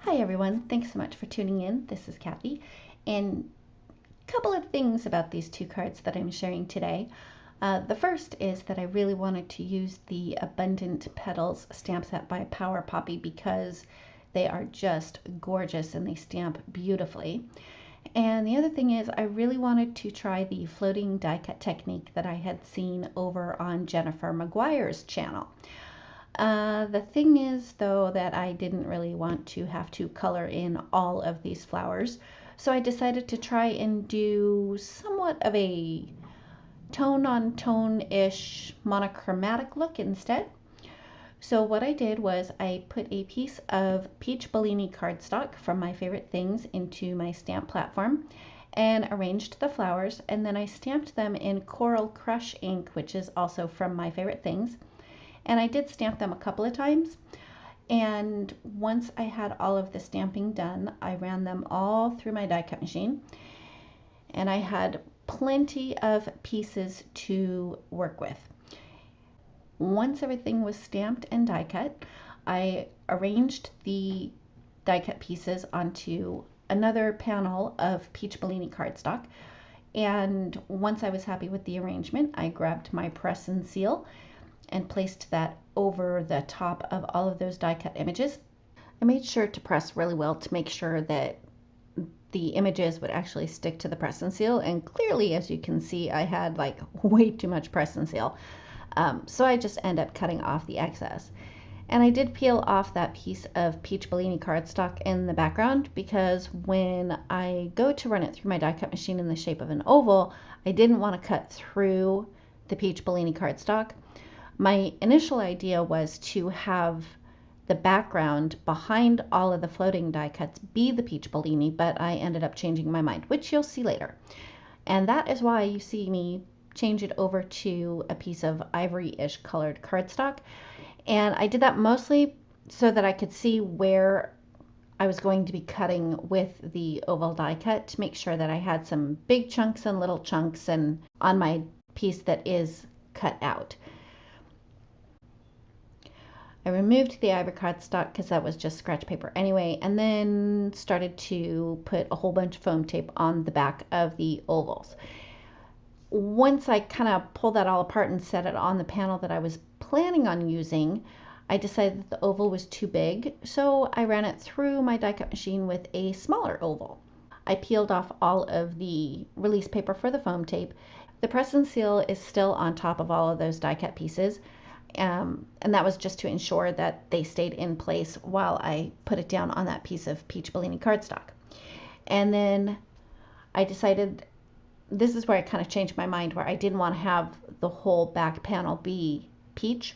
Hi everyone, thanks so much for tuning in. This is Kathy, and a couple of things about these two cards that I'm sharing today. The first is that I really wanted to use the Abundant Petals stamp set by Power Poppy because they are just gorgeous and they stamp beautifully. And the other thing is I really wanted to try the floating die cut technique that I had seen over on Jennifer McGuire's channel. The thing is, though, that I didn't really want to have to color in all of these flowers, so I decided to try and do somewhat of a tone-on-tone-ish monochromatic look instead. So what I did was I put a piece of Peach Bellini cardstock from My Favorite Things into my stamp platform and arranged the flowers, and then I stamped them in Coral Crush ink, which is also from My Favorite Things. And I did stamp them a couple of times. And once I had all of the stamping done, I ran them all through my die cut machine. And I had plenty of pieces to work with. Once everything was stamped and die cut, I arranged the die cut pieces onto another panel of Peach Bellini cardstock. And once I was happy with the arrangement, I grabbed my press and seal and placed that over the top of all of those die cut images. I made sure to press really well to make sure that the images would actually stick to the press and seal, and clearly, as you can see, I had like way too much press and seal, so I just end up cutting off the excess. And I did peel off that piece of Peach Bellini cardstock in the background because when I go to run it through my die cut machine in the shape of an oval, I didn't want to cut through the Peach Bellini cardstock. My initial idea was to have the background behind all of the floating die cuts be the Peach Bellini, but I ended up changing my mind, which you'll see later. And that is why you see me change it over to a piece of ivory-ish colored cardstock. And I did that mostly so that I could see where I was going to be cutting with the oval die cut to make sure that I had some big chunks and little chunks and on my piece that is cut out. I removed the ivory cardstock because that was just scratch paper anyway, and then started to put a whole bunch of foam tape on the back of the ovals. Once I kind of pulled that all apart and set it on the panel that I was planning on using, I decided that the oval was too big, so I ran it through my die cut machine with a smaller oval. I peeled off all of the release paper for the foam tape. The press and seal is still on top of all of those die cut pieces. And that was just to ensure that they stayed in place while I put it down on that piece of Peach Bellini cardstock. And then I decided, this is where I kind of changed my mind, where I didn't want to have the whole back panel be peach.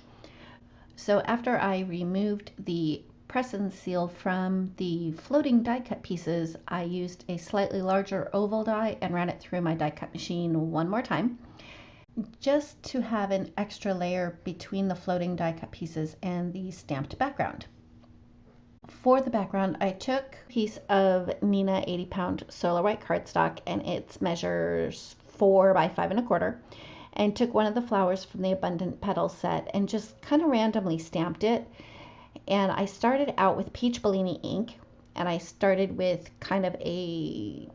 So after I removed the press and seal from the floating die cut pieces, I used a slightly larger oval die and ran it through my die cut machine one more time, just to have an extra layer between the floating die cut pieces and the stamped background. For the background, I took a piece of Neenah 80-pound solar white cardstock, and it measures 4 by 5 1/4, and took one of the flowers from the Abundant Petals set and just kind of randomly stamped it. And I started out with Peach Bellini ink, and I started with kind of I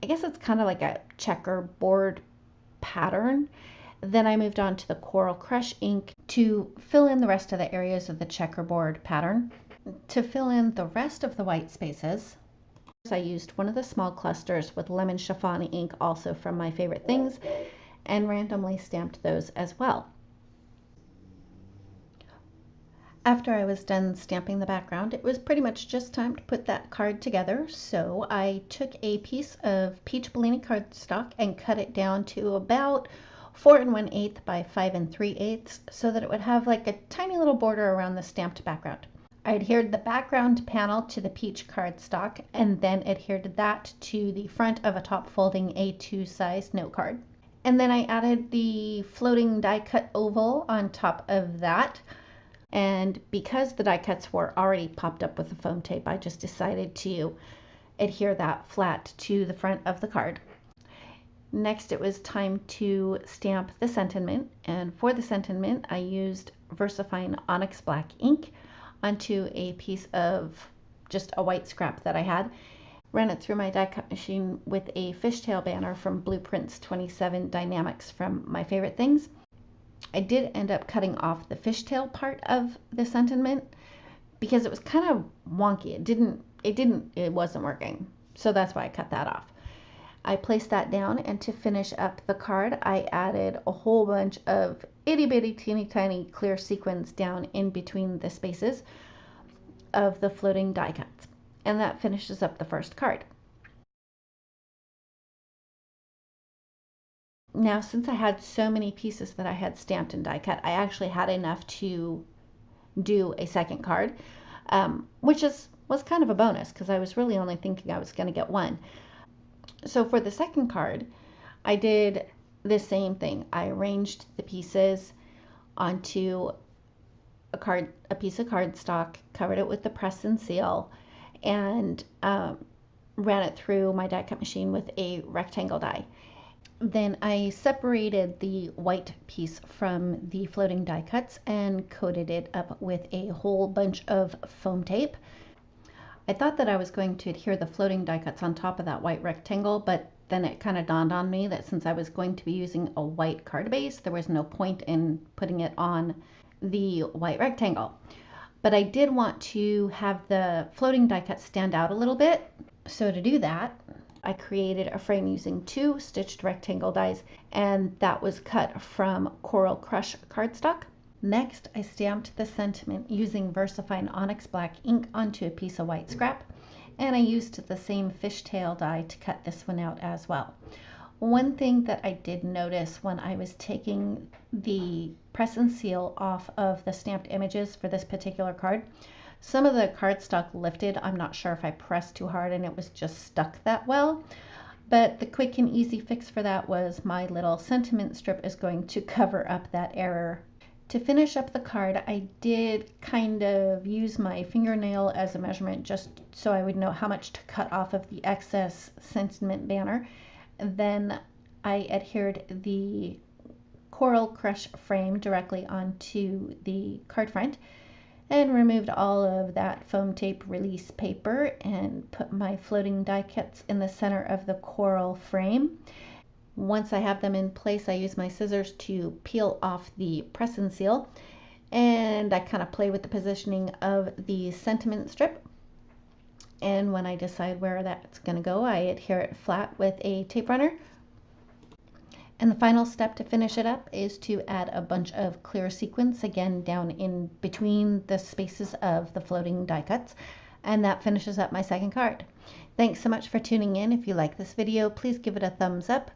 guess it's kind of like a checkerboard pattern. Then I moved on to the Coral Crush ink to fill in the rest of the areas of the checkerboard pattern. To fill in the rest of the white spaces, I used one of the small clusters with lemon chiffon ink, also from My Favorite Things, and randomly stamped those as well. After I was done stamping the background, it was pretty much just time to put that card together. So I took a piece of Peach Bellini cardstock and cut it down to about 4 1/8 by 5 3/8 so that it would have like a tiny little border around the stamped background. I adhered the background panel to the peach cardstock and then adhered that to the front of a top folding A2 size note card. And then I added the floating die cut oval on top of that. And because the die cuts were already popped up with the foam tape, I just decided to adhere that flat to the front of the card. Next, it was time to stamp the sentiment, and for the sentiment, I used VersaFine Onyx Black ink onto a piece of just a white scrap that I had. Ran it through my die cut machine with a fishtail banner from Blueprints 27 Dynamics from My Favorite Things. I did end up cutting off the fishtail part of the sentiment because it was kind of wonky. It wasn't working. So that's why I cut that off. I placed that down, and to finish up the card, I added a whole bunch of itty bitty teeny tiny clear sequins down in between the spaces of the floating die cuts. And that finishes up the first card. Now, since I had so many pieces that I had stamped and die cut, I actually had enough to do a second card, which was kind of a bonus because I was really only thinking I was going to get one. So for the second card, I did the same thing. I arranged the pieces onto a piece of cardstock, covered it with the press and seal, and ran it through my die cut machine with a rectangle die. Then I separated the white piece from the floating die cuts and coated it up with a whole bunch of foam tape. I thought that I was going to adhere the floating die cuts on top of that white rectangle, but then it kind of dawned on me that since I was going to be using a white card base, there was no point in putting it on the white rectangle. But I did want to have the floating die cuts stand out a little bit. So to do that, I created a frame using 2 stitched rectangle dies, and that was cut from Coral Crush cardstock. Next, I stamped the sentiment using VersaFine Onyx Black ink onto a piece of white scrap, and I used the same fishtail die to cut this one out as well. One thing that I did notice when I was taking the press and seal off of the stamped images for this particular card, some of the cardstock lifted. I'm not sure if I pressed too hard and it was just stuck that well, but the quick and easy fix for that was my little sentiment strip is going to cover up that error. To finish up the card, I did kind of use my fingernail as a measurement just so I would know how much to cut off of the excess sentiment banner. Then I adhered the Coral Crush frame directly onto the card front and removed all of that foam tape release paper and put my floating die cuts in the center of the coral frame. Once I have them in place, I use my scissors to peel off the press and seal, and I kind of play with the positioning of the sentiment strip. And when I decide where that's going to go, I adhere it flat with a tape runner. And the final step to finish it up is to add a bunch of clear sequins, again down in between the spaces of the floating die cuts, and that finishes up my second card. Thanks so much for tuning in. If you like this video, please give it a thumbs up.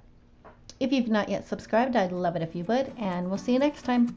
If you've not yet subscribed, I'd love it if you would, and we'll see you next time.